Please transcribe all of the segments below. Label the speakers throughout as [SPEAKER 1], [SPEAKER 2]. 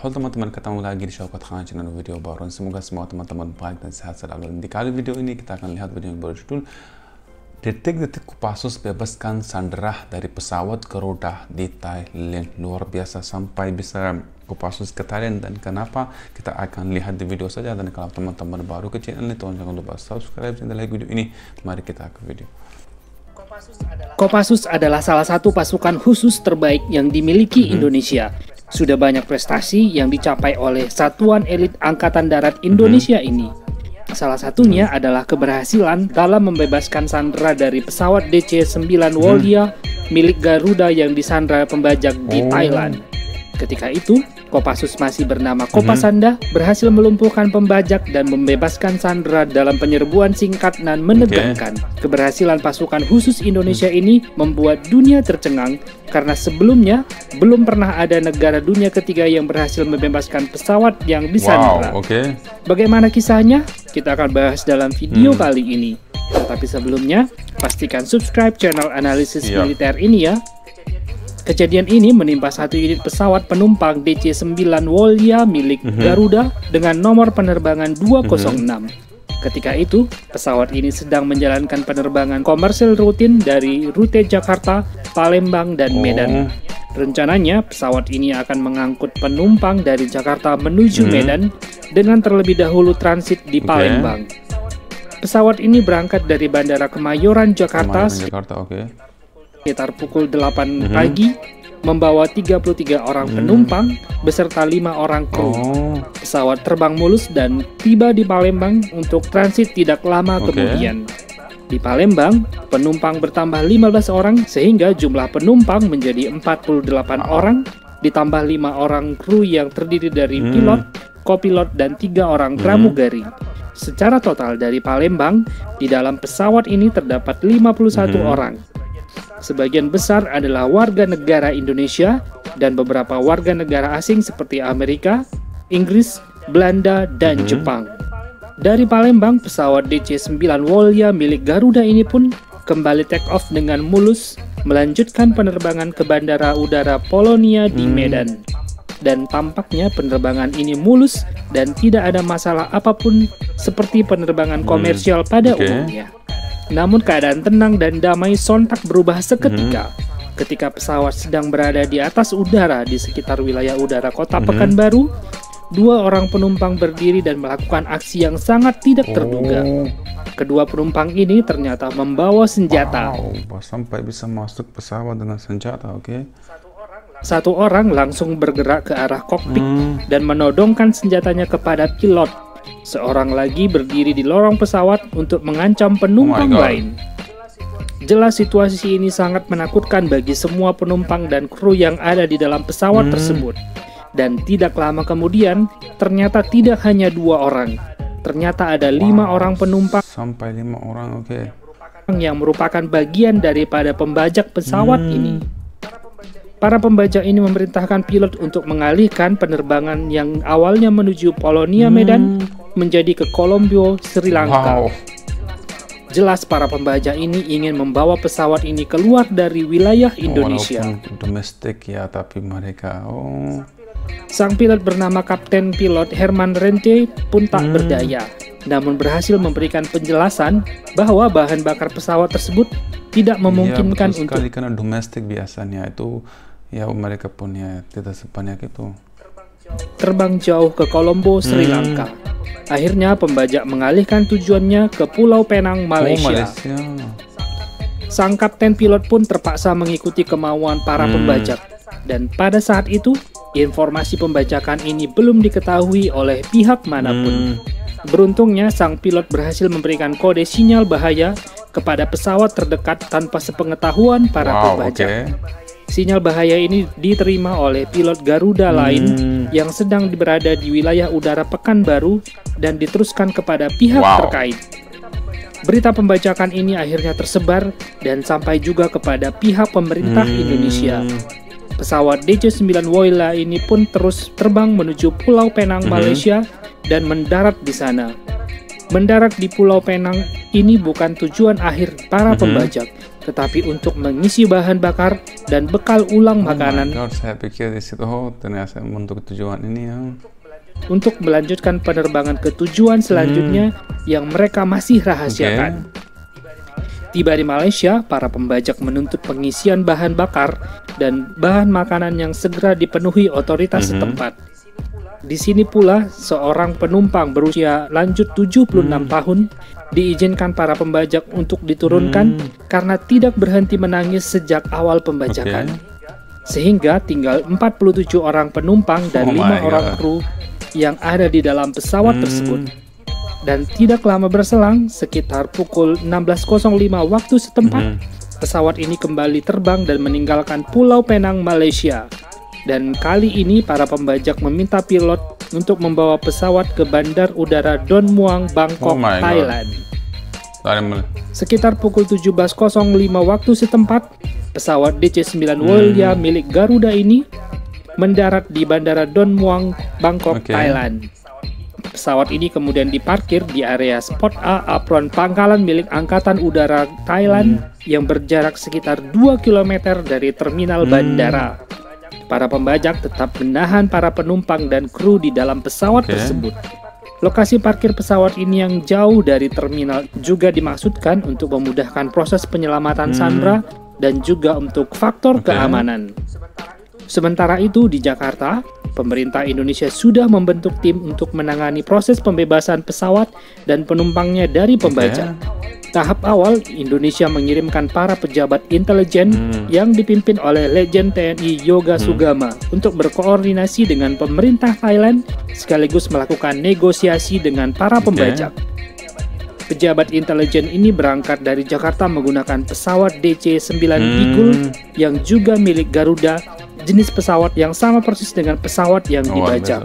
[SPEAKER 1] Halo teman-teman, ketemu lagi di Syaukat Khan channel video baru. Semoga semua teman-teman baik dan sehat selalu. Di kali video ini kita akan lihat video yang berjudul Detik-detik Kopassus bebaskan Sandra dari pesawat Garuda di Thailand. Luar biasa sampai bisa Kopassus ke Thailand, dan kenapa kita akan lihat di video saja. Dan kalau teman-teman baru ke channel ini, tolong jangan lupa subscribe dan like video ini. Mari kita ke video.
[SPEAKER 2] Kopassus adalah salah satu pasukan khusus terbaik yang dimiliki Indonesia. Sudah banyak prestasi yang dicapai oleh Satuan Elit Angkatan Darat Indonesia ini. Salah satunya adalah keberhasilan dalam membebaskan Sandra dari pesawat DC-9 Wolya milik Garuda yang disandra pembajak di Thailand. Ketika itu, Kopassus masih bernama Kopasanda berhasil melumpuhkan pembajak dan membebaskan Sandra dalam penyerbuan singkat dan menegangkan. Keberhasilan pasukan khusus Indonesia ini membuat dunia tercengang karena sebelumnya belum pernah ada negara dunia ketiga yang berhasil membebaskan pesawat yang disandra. Bagaimana kisahnya? Kita akan bahas dalam video kali ini. Tetapi sebelumnya, pastikan subscribe channel analisis militer ini ya. Kejadian ini menimpa satu unit pesawat penumpang DC-9 Wolya milik Garuda dengan nomor penerbangan 206. Ketika itu, pesawat ini sedang menjalankan penerbangan komersil rutin dari rute Jakarta, Palembang, dan Medan. Rencananya, pesawat ini akan mengangkut penumpang dari Jakarta menuju Medan dengan terlebih dahulu transit di Palembang. Pesawat ini berangkat dari Bandara Kemayoran, Jakarta, sekitar pukul 8 pagi, membawa 33 orang penumpang beserta 5 orang kru. Pesawat terbang mulus dan tiba di Palembang untuk transit tidak lama kemudian. Di Palembang, penumpang bertambah 15 orang sehingga jumlah penumpang menjadi 48 orang, ditambah 5 orang kru yang terdiri dari pilot, kopilot, dan 3 orang pramugari. Secara total dari Palembang, di dalam pesawat ini terdapat 51 orang. Sebagian besar adalah warga negara Indonesia dan beberapa warga negara asing seperti Amerika, Inggris, Belanda, dan Jepang. Dari Palembang, pesawat DC-9 Wolya milik Garuda ini pun kembali take off dengan mulus, melanjutkan penerbangan ke Bandara Udara Polonia di Medan. Dan tampaknya penerbangan ini mulus dan tidak ada masalah apapun seperti penerbangan komersial pada umumnya. Namun keadaan tenang dan damai sontak berubah seketika ketika pesawat sedang berada di atas udara di sekitar wilayah udara kota Pekanbaru. 2 orang penumpang berdiri dan melakukan aksi yang sangat tidak terduga. Kedua penumpang ini ternyata membawa senjata.
[SPEAKER 1] Sampai bisa masuk pesawat dengan senjata,
[SPEAKER 2] Satu orang langsung bergerak ke arah kokpit dan menodongkan senjatanya kepada pilot. Seorang lagi berdiri di lorong pesawat untuk mengancam penumpang lain. Jelas situasi ini sangat menakutkan bagi semua penumpang dan kru yang ada di dalam pesawat tersebut. Dan tidak lama kemudian, ternyata tidak hanya 2 orang. Ternyata ada 5 orang penumpang.
[SPEAKER 1] Sampai 5 orang,
[SPEAKER 2] yang merupakan bagian daripada pembajak pesawat ini. Para pembajak ini memerintahkan pilot untuk mengalihkan penerbangan yang awalnya menuju Polonia Medan menjadi ke Colombo, Sri Lanka. Jelas para pembajak ini ingin membawa pesawat ini keluar dari wilayah Indonesia.
[SPEAKER 1] Walaupun domestik ya, tapi mereka
[SPEAKER 2] Sang pilot bernama Kapten Pilot Herman Rente pun tak berdaya, namun berhasil memberikan penjelasan bahwa bahan bakar pesawat tersebut tidak memungkinkan untuk
[SPEAKER 1] karena domestik biasanya itu ya mereka punya tidak sebanyak itu.
[SPEAKER 2] Terbang jauh ke Colombo, Sri Lanka. Akhirnya pembajak mengalihkan tujuannya ke Pulau Penang, Malaysia. Sang kapten pilot pun terpaksa mengikuti kemauan para pembajak. Dan pada saat itu, informasi pembajakan ini belum diketahui oleh pihak manapun. Beruntungnya, sang pilot berhasil memberikan kode sinyal bahaya kepada pesawat terdekat tanpa sepengetahuan para pembajak. Sinyal bahaya ini diterima oleh pilot Garuda lain yang sedang berada di wilayah udara Pekanbaru dan diteruskan kepada pihak terkait. Berita pembajakan ini akhirnya tersebar dan sampai juga kepada pihak pemerintah Indonesia. Pesawat DC-9 Wolya ini pun terus terbang menuju Pulau Penang, Malaysia dan mendarat di sana. Mendarat di Pulau Penang ini bukan tujuan akhir para pembajak, tetapi untuk mengisi bahan bakar dan bekal ulang makanan
[SPEAKER 1] Saya pikir di situ ternyata untuk tujuan ini ya.
[SPEAKER 2] untuk melanjutkan penerbangan ke tujuan selanjutnya yang mereka masih rahasiakan. Tiba di Malaysia, para pembajak menuntut pengisian bahan bakar dan bahan makanan yang segera dipenuhi otoritas setempat. Di sini pula, seorang penumpang berusia lanjut 76 tahun diizinkan para pembajak untuk diturunkan karena tidak berhenti menangis sejak awal pembajakan. Sehingga tinggal 47 orang penumpang dan 5 orang kru yang ada di dalam pesawat tersebut. Dan tidak lama berselang, sekitar pukul 16.05 waktu setempat, pesawat ini kembali terbang dan meninggalkan Pulau Penang, Malaysia. Dan kali ini para pembajak meminta pilot untuk membawa pesawat ke Bandar Udara Don Muang, Bangkok, Thailand. Sekitar pukul 17.05 waktu setempat, pesawat DC-9 Wolya milik Garuda ini mendarat di Bandara Don Muang, Bangkok, Thailand. Pesawat ini kemudian diparkir di area Spot A apron pangkalan milik Angkatan Udara Thailand yang berjarak sekitar 2 km dari terminal bandara. Para pembajak tetap menahan para penumpang dan kru di dalam pesawat tersebut. Lokasi parkir pesawat ini yang jauh dari terminal juga dimaksudkan untuk memudahkan proses penyelamatan sandera dan juga untuk faktor keamanan. Sementara itu di Jakarta, pemerintah Indonesia sudah membentuk tim untuk menangani proses pembebasan pesawat dan penumpangnya dari pembajak. Tahap awal, Indonesia mengirimkan para pejabat intelijen yang dipimpin oleh Legend TNI Yoga Sugama untuk berkoordinasi dengan pemerintah Thailand sekaligus melakukan negosiasi dengan para pembajak. Pejabat intelijen ini berangkat dari Jakarta menggunakan pesawat DC-9 Eagle yang juga milik Garuda, jenis pesawat yang sama persis dengan pesawat yang dibajak.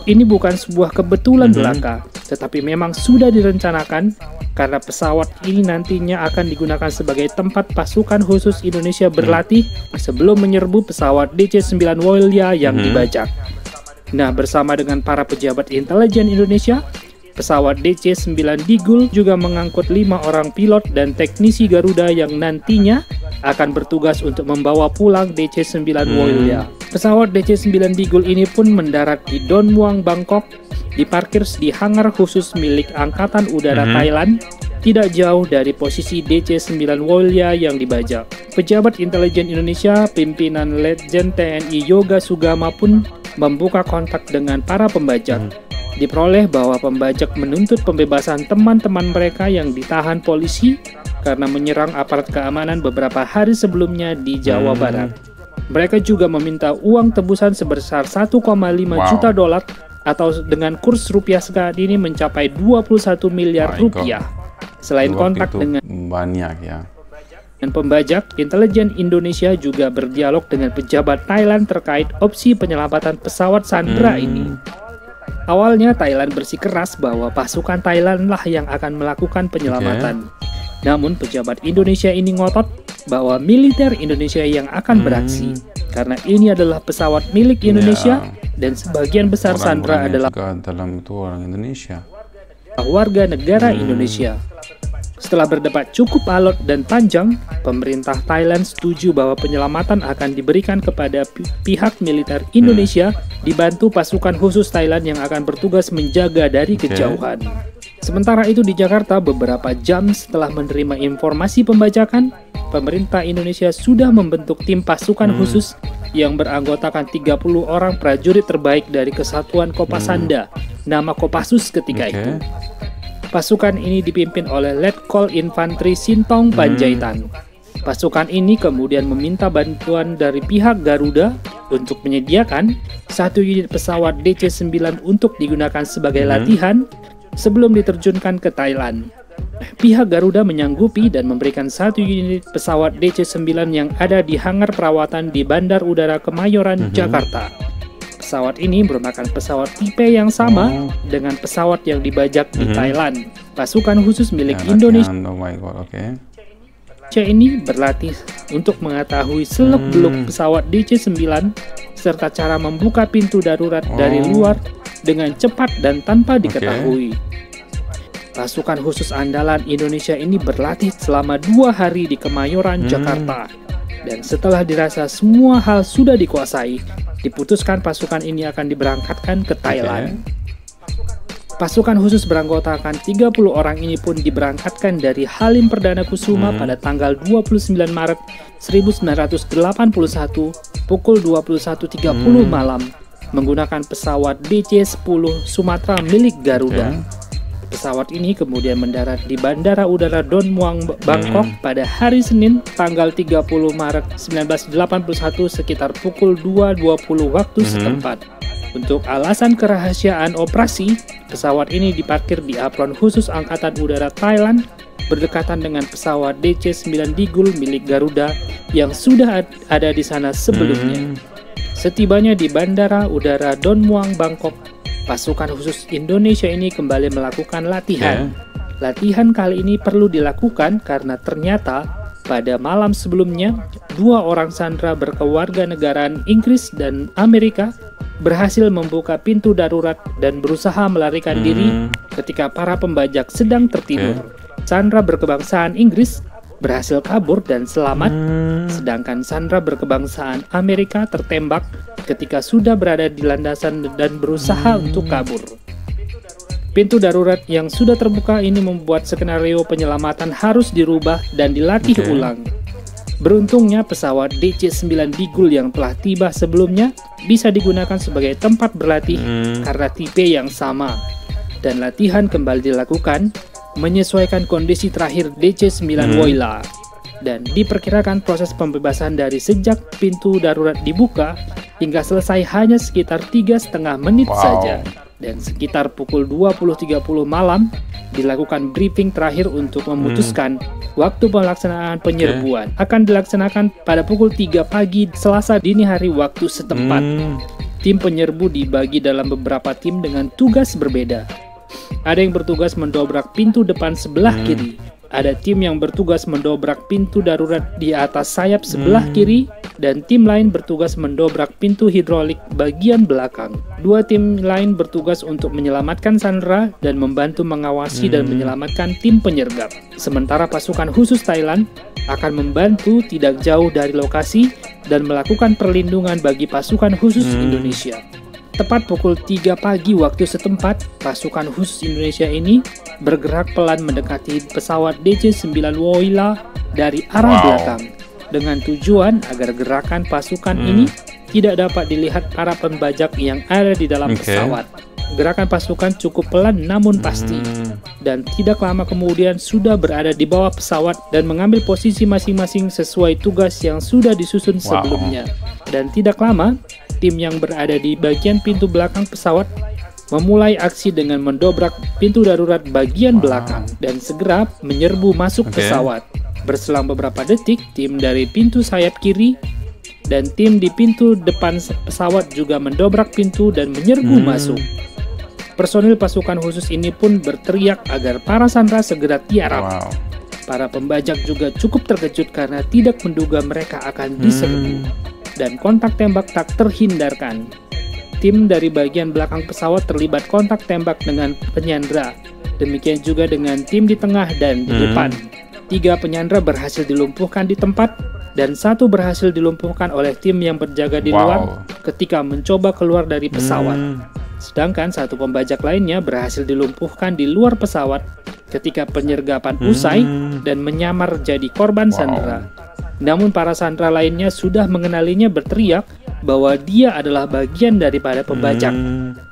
[SPEAKER 2] Ini bukan sebuah kebetulan belaka, tetapi memang sudah direncanakan karena pesawat ini nantinya akan digunakan sebagai tempat pasukan khusus Indonesia berlatih sebelum menyerbu pesawat DC-9 Wolya yang dibajak. Nah, bersama dengan para pejabat intelijen Indonesia, pesawat DC-9 Eagle juga mengangkut 5 orang pilot dan teknisi Garuda yang nantinya akan bertugas untuk membawa pulang DC-9 Wolya. Pesawat DC-9 Eagle ini pun mendarat di Don Muang, Bangkok, diparkir di hangar khusus milik Angkatan Udara Thailand, tidak jauh dari posisi DC-9 Wolya yang dibajak. Pejabat intelijen Indonesia, pimpinan Legend TNI Yoga Sugama pun membuka kontak dengan para pembajak. Diperoleh bahwa pembajak menuntut pembebasan teman-teman mereka yang ditahan polisi karena menyerang aparat keamanan beberapa hari sebelumnya di Jawa Barat. Mereka juga meminta uang tebusan sebesar 1,5 juta dolar atau dengan kurs rupiah saat ini mencapai 21 miliar rupiah. Selain kontak dengan
[SPEAKER 1] banyak ya.
[SPEAKER 2] Dan pembajak, intelijen Indonesia juga berdialog dengan pejabat Thailand terkait opsi penyelamatan pesawat sandera ini. Awalnya Thailand bersikeras bahwa pasukan Thailand lah yang akan melakukan penyelamatan. Namun pejabat Indonesia ini ngotot bahwa militer Indonesia yang akan beraksi karena ini adalah pesawat milik Indonesia dan sebagian besar sandera adalah
[SPEAKER 1] dalam itu orang Indonesia.
[SPEAKER 2] Warga negara Indonesia. Setelah berdebat cukup alot dan panjang, pemerintah Thailand setuju bahwa penyelamatan akan diberikan kepada pihak militer Indonesia dibantu pasukan khusus Thailand yang akan bertugas menjaga dari kejauhan. Sementara itu di Jakarta, beberapa jam setelah menerima informasi pembajakan, pemerintah Indonesia sudah membentuk tim pasukan khusus yang beranggotakan 30 orang prajurit terbaik dari Kesatuan Kopasanda, nama Kopassus ketika itu. Pasukan ini dipimpin oleh Letkol Infantri Sintong Panjaitan. Pasukan ini kemudian meminta bantuan dari pihak Garuda untuk menyediakan 1 unit pesawat DC-9 untuk digunakan sebagai latihan sebelum diterjunkan ke Thailand. Pihak Garuda menyanggupi dan memberikan 1 unit pesawat DC-9 yang ada di hangar perawatan di Bandar Udara Kemayoran, Jakarta. Pesawat ini merupakan pesawat tipe yang sama dengan pesawat yang dibajak di Thailand. Pasukan khusus milik Indonesia ini berlatih untuk mengetahui seluk-beluk pesawat DC-9 serta cara membuka pintu darurat dari luar dengan cepat dan tanpa diketahui. pasukan khusus andalan Indonesia ini berlatih selama 2 hari di Kemayoran, Jakarta. Dan setelah dirasa semua hal sudah dikuasai, diputuskan pasukan ini akan diberangkatkan ke Thailand. Pasukan khusus beranggotakan 30 orang ini pun diberangkatkan dari Halim Perdana Kusuma pada tanggal 29 Maret 1981 pukul 21.30 malam menggunakan pesawat DC-10 Sumatera milik Garuda. Pesawat ini kemudian mendarat di Bandara Udara Don Muang, Bangkok pada hari Senin tanggal 30 Maret 1981 sekitar pukul 2.20 waktu setempat. Untuk alasan kerahasiaan operasi, pesawat ini diparkir di apron khusus Angkatan Udara Thailand berdekatan dengan pesawat DC-9 Digul milik Garuda yang sudah ada di sana sebelumnya. Setibanya di Bandara Udara Don Muang, Bangkok, pasukan khusus Indonesia ini kembali melakukan latihan. Latihan kali ini perlu dilakukan karena ternyata pada malam sebelumnya 2 orang sandera berkewarganegaraan Inggris dan Amerika berhasil membuka pintu darurat dan berusaha melarikan diri ketika para pembajak sedang tertidur. Sandera berkebangsaan Inggris berhasil kabur dan selamat, sedangkan sandera berkebangsaan Amerika tertembak ketika sudah berada di landasan dan berusaha untuk kabur. Pintu darurat yang sudah terbuka ini membuat skenario penyelamatan harus dirubah dan dilatih ulang. Beruntungnya pesawat DC-9 Digul yang telah tiba sebelumnya bisa digunakan sebagai tempat berlatih karena tipe yang sama. Dan latihan kembali dilakukan menyesuaikan kondisi terakhir DC-9 Woyla. Dan diperkirakan proses pembebasan dari sejak pintu darurat dibuka hingga selesai hanya sekitar 3,5 menit saja. Dan sekitar pukul 20.30 malam dilakukan briefing terakhir untuk memutuskan waktu pelaksanaan penyerbuan. Akan dilaksanakan pada pukul 3 pagi Selasa dini hari waktu setempat. Tim penyerbu dibagi dalam beberapa tim dengan tugas berbeda. Ada yang bertugas mendobrak pintu depan sebelah kiri. Ada tim yang bertugas mendobrak pintu darurat di atas sayap sebelah kiri, dan tim lain bertugas mendobrak pintu hidrolik bagian belakang. 2 tim lain bertugas untuk menyelamatkan sandera dan membantu mengawasi dan menyelamatkan tim penyergap. Sementara pasukan khusus Thailand akan membantu tidak jauh dari lokasi dan melakukan perlindungan bagi pasukan khusus Indonesia. Tepat pukul 3 pagi waktu setempat, pasukan khusus Indonesia ini bergerak pelan mendekati pesawat DC-9 Woyla dari arah belakang dengan tujuan agar gerakan pasukan ini tidak dapat dilihat para pembajak yang ada di dalam pesawat. Gerakan pasukan cukup pelan namun pasti, dan tidak lama kemudian sudah berada di bawah pesawat dan mengambil posisi masing-masing sesuai tugas yang sudah disusun sebelumnya. Dan tidak lama, tim yang berada di bagian pintu belakang pesawat memulai aksi dengan mendobrak pintu darurat bagian belakang dan segera menyerbu masuk pesawat. Berselang beberapa detik, tim dari pintu sayap kiri dan tim di pintu depan pesawat juga mendobrak pintu dan menyerbu masuk. Personil pasukan khusus ini pun berteriak agar para sandera segera tiarap. Para pembajak juga cukup terkejut karena tidak menduga mereka akan diserbu. Dan kontak tembak tak terhindarkan. Tim dari bagian belakang pesawat terlibat kontak tembak dengan penyandera. Demikian juga dengan tim di tengah dan di depan. 3 penyandera berhasil dilumpuhkan di tempat dan 1 berhasil dilumpuhkan oleh tim yang berjaga di luar ketika mencoba keluar dari pesawat. Sedangkan 1 pembajak lainnya berhasil dilumpuhkan di luar pesawat ketika penyergapan usai dan menyamar jadi korban sandera. Namun para sandera lainnya sudah mengenalinya berteriak bahwa dia adalah bagian daripada pembajak.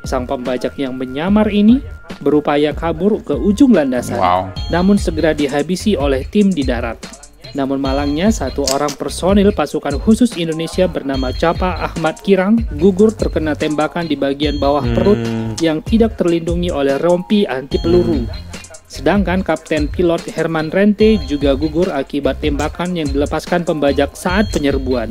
[SPEAKER 2] Sang pembajak yang menyamar ini berupaya kabur ke ujung landasan, namun segera dihabisi oleh tim di darat. Namun malangnya 1 orang personil pasukan khusus Indonesia bernama Capa Ahmad Kirang gugur terkena tembakan di bagian bawah perut yang tidak terlindungi oleh rompi anti peluru. Sedangkan Kapten Pilot Herman Rente juga gugur akibat tembakan yang dilepaskan pembajak saat penyerbuan.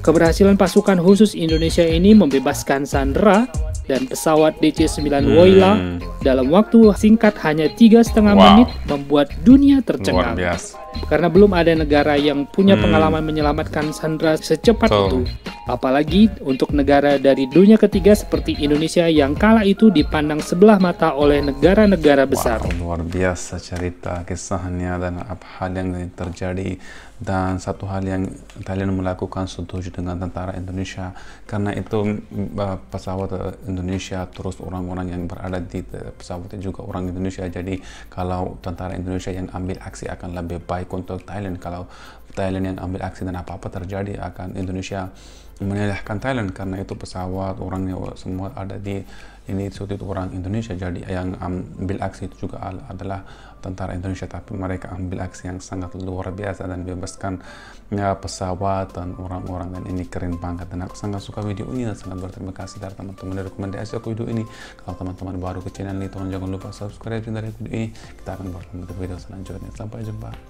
[SPEAKER 2] Keberhasilan pasukan khusus Indonesia ini membebaskan sandera dan pesawat DC-9 Woyla dalam waktu singkat hanya 3,5 menit membuat dunia tercengang.
[SPEAKER 1] Luar biasa.
[SPEAKER 2] Karena belum ada negara yang punya pengalaman menyelamatkan sandera secepat itu. Apalagi untuk negara dari dunia ketiga seperti Indonesia yang kala itu dipandang sebelah mata oleh negara-negara besar.
[SPEAKER 1] Luar biasa cerita kisahnya dan apa hal yang terjadi. Dan satu hal yang Thailand melakukan setuju dengan tentara Indonesia, karena itu pesawat Indonesia terus orang-orang yang berada di pesawat itu juga orang Indonesia. Jadi kalau tentara Indonesia yang ambil aksi akan lebih baik untuk Thailand. Kalau Thailand yang ambil aksi dan apa-apa terjadi akan Indonesia menyalahkan Thailand, karena itu pesawat orangnya semua ada di ini itu orang Indonesia. Jadi yang ambil aksi itu juga adalah tentara Indonesia, tapi mereka ambil aksi yang sangat luar biasa dan bebaskan pesawat dan orang-orang, dan ini keren banget. Dan aku sangat suka video ini dan sangat berterima kasih dari teman-teman dari rekomendasi aku video ini. Kalau teman-teman baru ke channel ini, tolong jangan lupa subscribe dari video ini. Kita akan bertemu di video selanjutnya. Sampai jumpa.